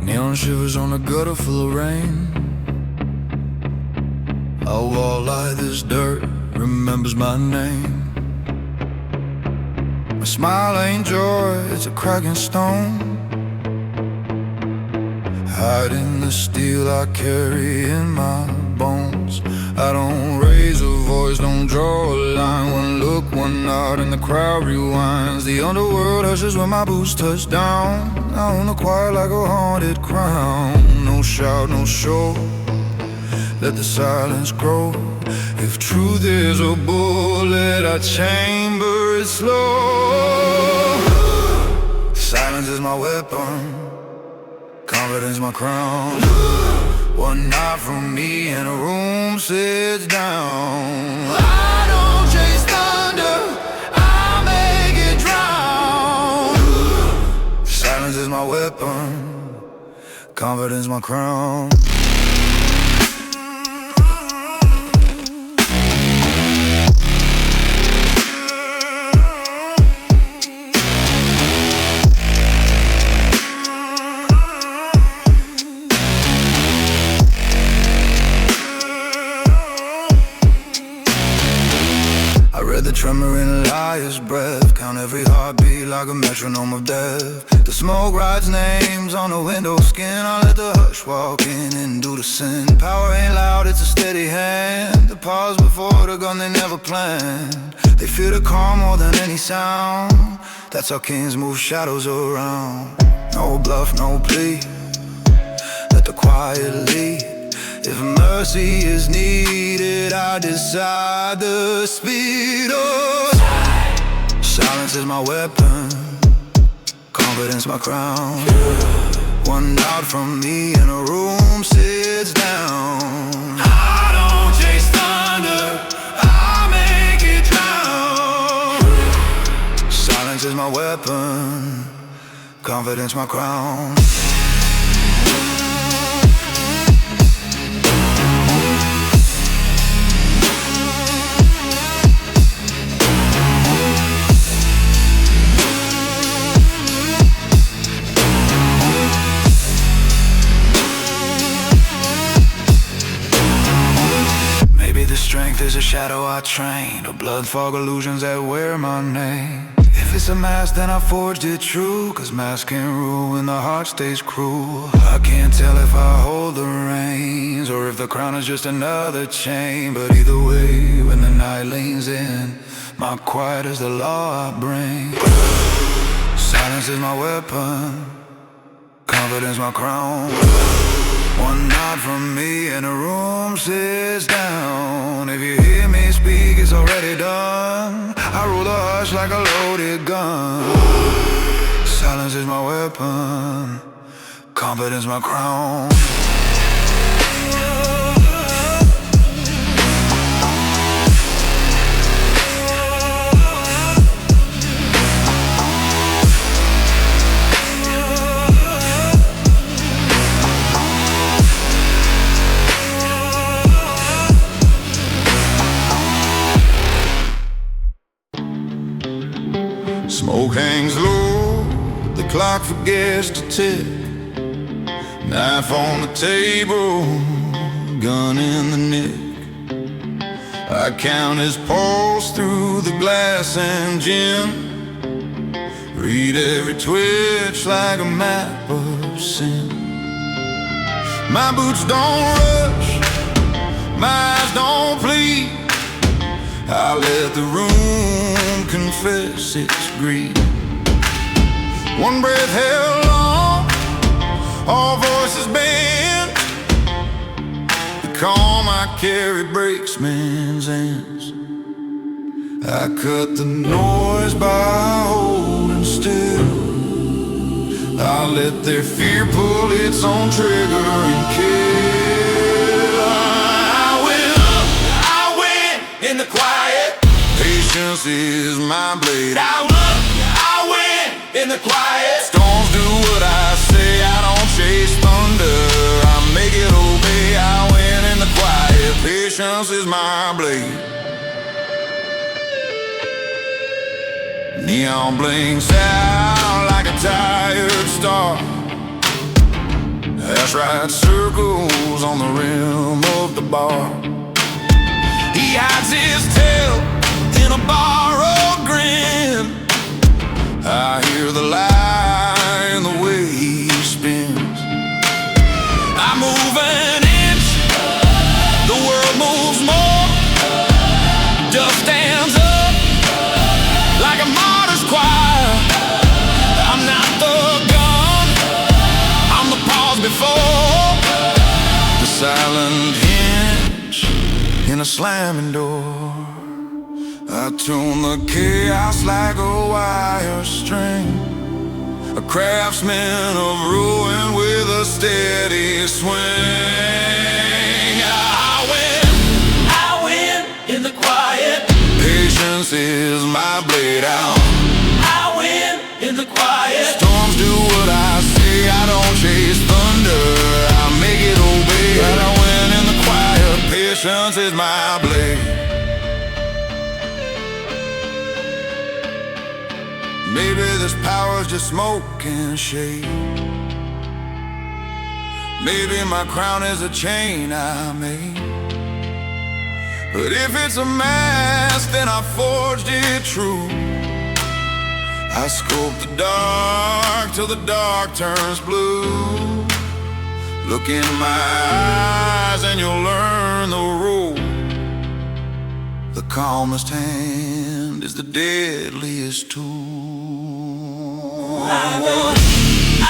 Neon shivers on a gutter full of rain. A wall like this dirt remembers my name. My smile ain't joy, it's a cracking stone, hiding the steel I carry in my bones. I don't raise a voice, don't draw a line. One look, one nod, and the crowd rewinds. The underworld hushes when my boots touch down. I own the quiet like a haunted crown. No shout, no show, let the silence grow. If truth is a bullet, I chamber it slow. Silence is my weapon, confidence my crown. One nod from me and a room sits down. I don't chase thunder, I make it drown. Silence is my weapon, confidence my crown. The tremor in a liar's breath, count every heartbeat like a metronome of death. The smoke writes names on the window skin. I let the hush walk in and do the sin. Power ain't loud, it's a steady hand. The pause before the gun they never planned. They fear the calm more than any sound. That's how kings move shadows around. No bluff, no plea, let the quiet lead. If mercy is needed, I decide the speed of silence is my weapon, confidence my crown. One nod from me and a room sits down. I don't chase thunder, I make it drown. Silence is my weapon, confidence my crown. Strength is a shadow I train, or blood fog illusions that wear my name. If it's a mask, then I forged it true, cause masks can rule when the heart stays cruel. I can't tell if I hold the reins, or if the crown is just another chain. But either way, when the night leans in, my quiet is the law I bring. Silence is my weapon, confidence my crown. One nod from me and the room sits down. If you hear me speak, it's already done. I roll the hush like a loaded gun. Silence is my weapon, confidence my crown. Smoke hangs low, the clock forgets to tick. Knife on the table, gun in the nick. I count his pulse through the glass and gin. Read every twitch like a map of sin. My boots don't rush, my eyes don't plead. I let the room confess its greed. One breath held long, all voices bend. The calm I carry breaks men's ends. I cut the noise by holding still. I let their fear pull its own trigger and kill. I went up, I went in the quiet. Patience is my blade. I look, I win in the quiet. Storms do what I say, I don't chase thunder, I make it obey. I win in the quiet. Patience is my blade. Neon blinks out like a tired star. flash right circles on the rim of the bar. He hides his tail in a borrowed grin. I hear the lie in the way he spins. I move an inch, the world moves more. Dust stands up like a martyr's choir. I'm not the gun, I'm the pause before the silent hinge in a slamming door. I tune the chaos like a wire string, a craftsman of ruin with a steady swing. I win in the quiet. Patience is my blade out. I win in the quiet. Storms do what I say, I don't chase thunder, I make it obey. But I win in the quiet. Patience is my blade. Maybe this power's just smoke and shade. Maybe my crown is a chain I made. But if it's a mask, then I forged it true. I sculpt the dark till the dark turns blue. Look in my eyes and you'll learn the rule. The calmest hand is the deadliest tool.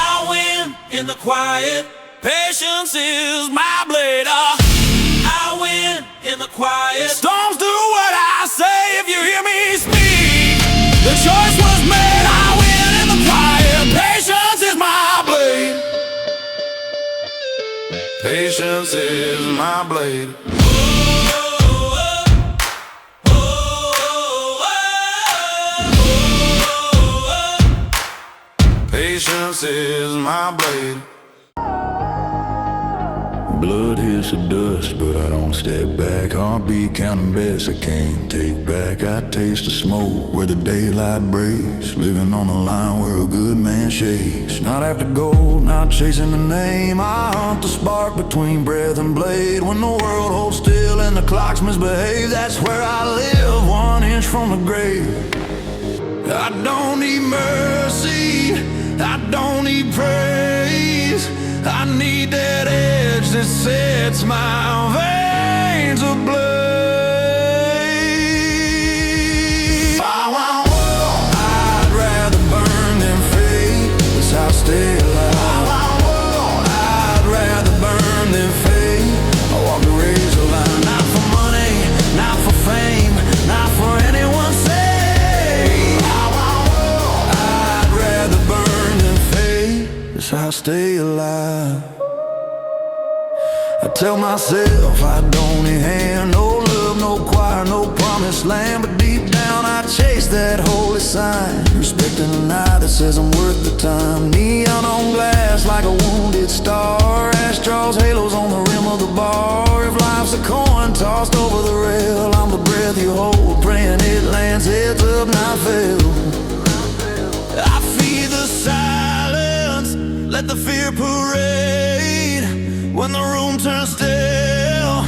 I win in the quiet. Patience is my blade. I win in the quiet. Storms do what I say if you hear me speak. The choice was made. I win in the quiet. Patience is my blade. Patience is my blade. Patience is my blade. Blood hits the dust, but I don't step back. Heartbeat counting best I can't take back. I taste the smoke where the daylight breaks, living on the line where a good man shakes. Not after gold, not chasing the name. I hunt the spark between breath and blade. When the world holds still and the clocks misbehave, that's where I live, 1 inch from the grave. I don't need mercy, I don't need praise. I need that edge that sets my veins ablaze. I'd rather burn than fade. That's how I stay alive. I'd rather burn than fade. I walk the razor line, not for money, not for fame, not for anyone's sake. I'd rather burn than fade. That's how I stay alive. I tell myself I don't need hand, no love, no choir, no promised land. But deep down I chase that holy sign, respecting the night that says I'm worth the time. Neon on glass like a wounded star, ash draws halos on the rim of the bar. If life's a coin tossed over the rail, I'm the breath you hold, praying it lands heads up, not fail. I feed the silence, let the fear parade. When the room turns still,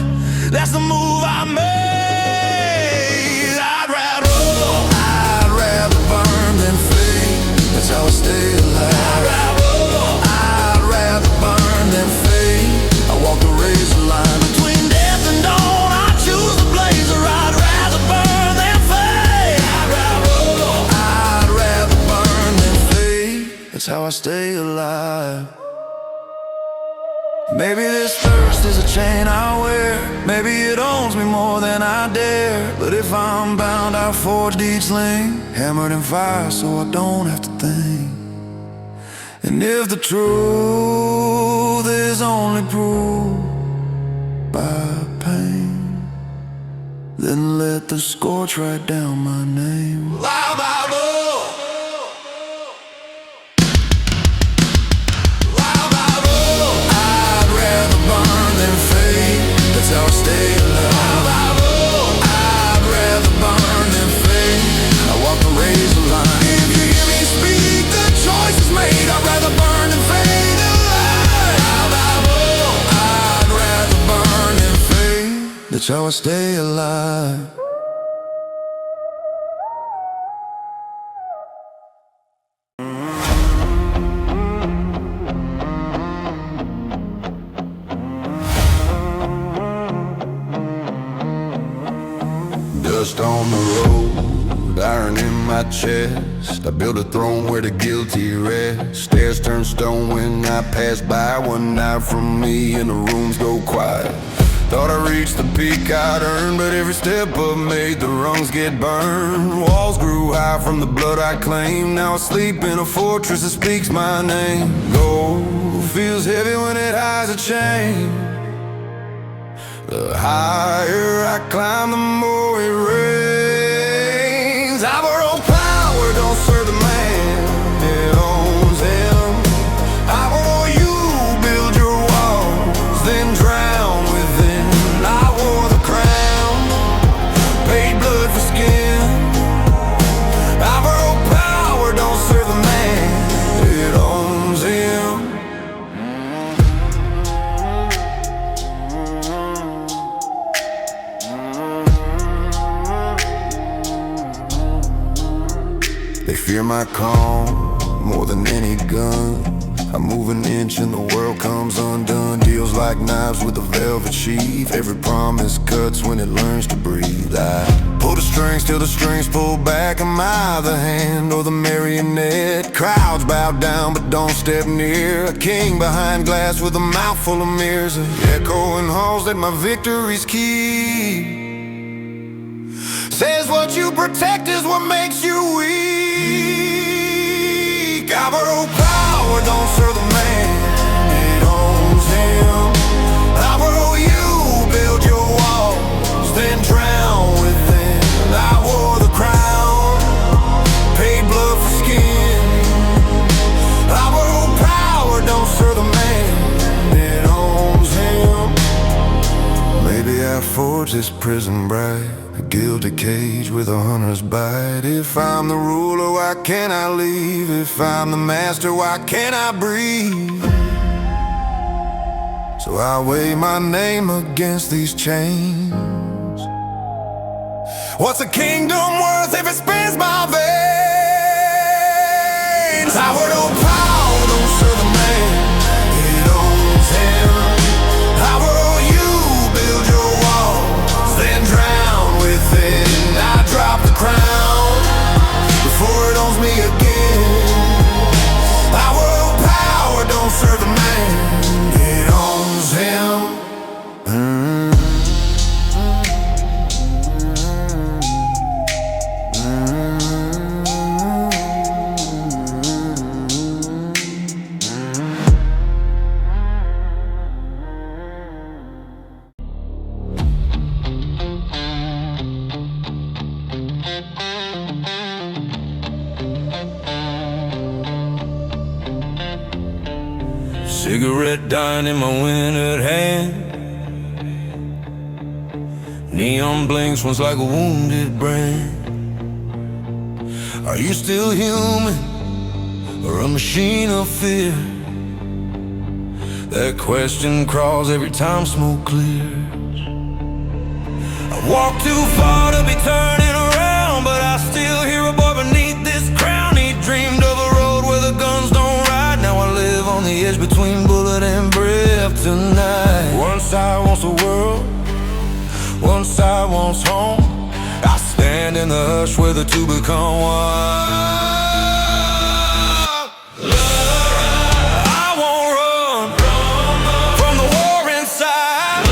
that's the move I made. I'd rather burn than fade. That's how I stay alive. I'd rather burn than fade. I walk the razor line between death and dawn. I choose the blazer. I'd rather burn than fade. I'd rather burn than fade. That's how I stay alive. Maybe this thirst is a chain I wear. Maybe it owns me more than I dare. But if I'm bound, I forged each link, hammered in fire so I don't have to think. And if the truth is only proved by pain, then let the scorch write down my name. Loud, loud, that's how I stay alive. I'd rather burn than fade. I walk the razor line. If you hear me speak, the choice is made. I'd rather burn than fade alive. It's how I stay alive. Dust on the road, iron in my chest. I built a throne where the guilty rest. Stairs turn stone when I pass by. One night from me and the rooms go quiet. Thought I reached the peak I'd earned, but every step up made the rungs get burned. Walls grew high from the blood I claimed. Now I sleep in a fortress that speaks my name. Gold feels heavy when it hides a chain. The higher I climb, the more it rains. I borrow power, don't serve the man, it owns him. I borrow you, build your walls, then drown within. I wore the crown, paid blood for skin. I borrow power, don't serve the man, it owns him. They fear my calm more than any gun. I move an inch and the world comes undone. Deals like knives with a velvet sheath. Every promise cuts when it learns to breathe. I pull the strings till the strings pull back. Am I the hand or the marionette? Crowds bow down but don't step near. A king behind glass with a mouth full of mirrors. Echoing halls that my victories keep. Says what you protect is what makes you weak. I borrow power, don't serve the man, it owns him. I borrow you, build your walls, then drown within. I wore the crown, paid blood for skin. I borrow power, don't serve the man, it owns him. Maybe I forged this prison bright, a gilded cage with a hunter's bite. If I'm the ruler, why can't I leave? If I'm the master, why can't I breathe? So I weigh my name against these chains. What's a kingdom worth if it spins my veins? Power don't power, don't serve the man, it owns him. I borrow you, build your walls, then drown within. I drop the crown before it owns me again. I will power, don't serve the man, it owns him. Cigarette dying in my wintered hand. Neon blinks once like a wounded brand. Are you still human or a machine of fear? That question crawls every time smoke clears. I walk too far to be turning around, but I still hear a boy beneath this crown. He dreamed of a road where the guns don't ride. Now I live on the edge between bullet and breath tonight. One side wants the world, one side wants home. I stand in the hush where the two become one. I won't run from the war inside.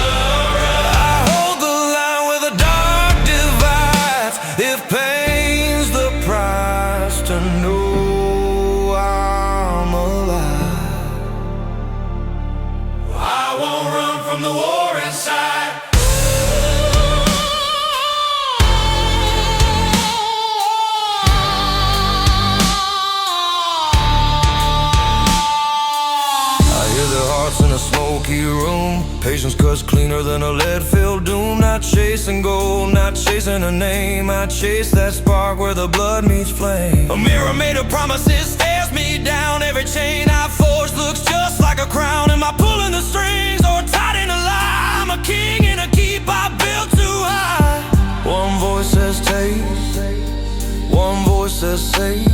I hold the line where the dark divides. If pain's the price to know I'm alive, I won't run from the war inside. In a smoky room, patience cuts cleaner than a lead-filled doom. Not chasing gold, not chasing a name. I chase that spark where the blood meets flame. A mirror made of promises stares me down. Every chain I forged looks just like a crown. Am I pulling the strings or tied in a lie? I'm a king in a keep I built say.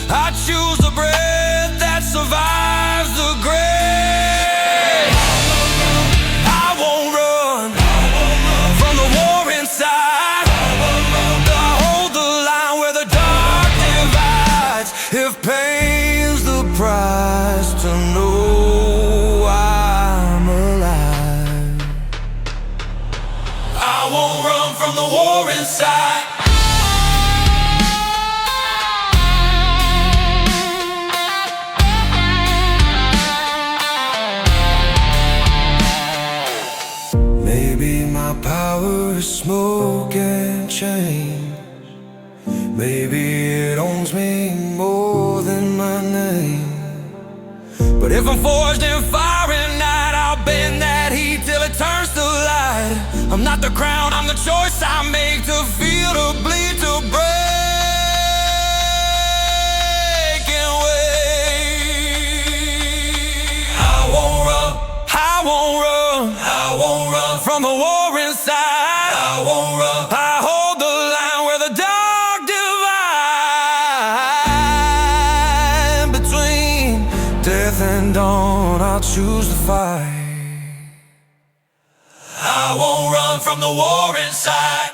I choose the breath that survives the grave. I won't run from the war inside. I hold the line where the dark divides. If pain's the price to know I'm alive, I won't run from the war inside. Maybe my power is smoke and change. Maybe it owns me more than my name. But if I'm forged in fire and night, I'll bend that heat till it turns to light. I'm not the crown, I'm the choice I make. To feel, to bleed, to break and wait. I won't run, I won't run, I won't run from the war inside. I won't run, I hold the line where the dark divide. Between death and dawn, I'll choose to fight. I won't run from the war inside.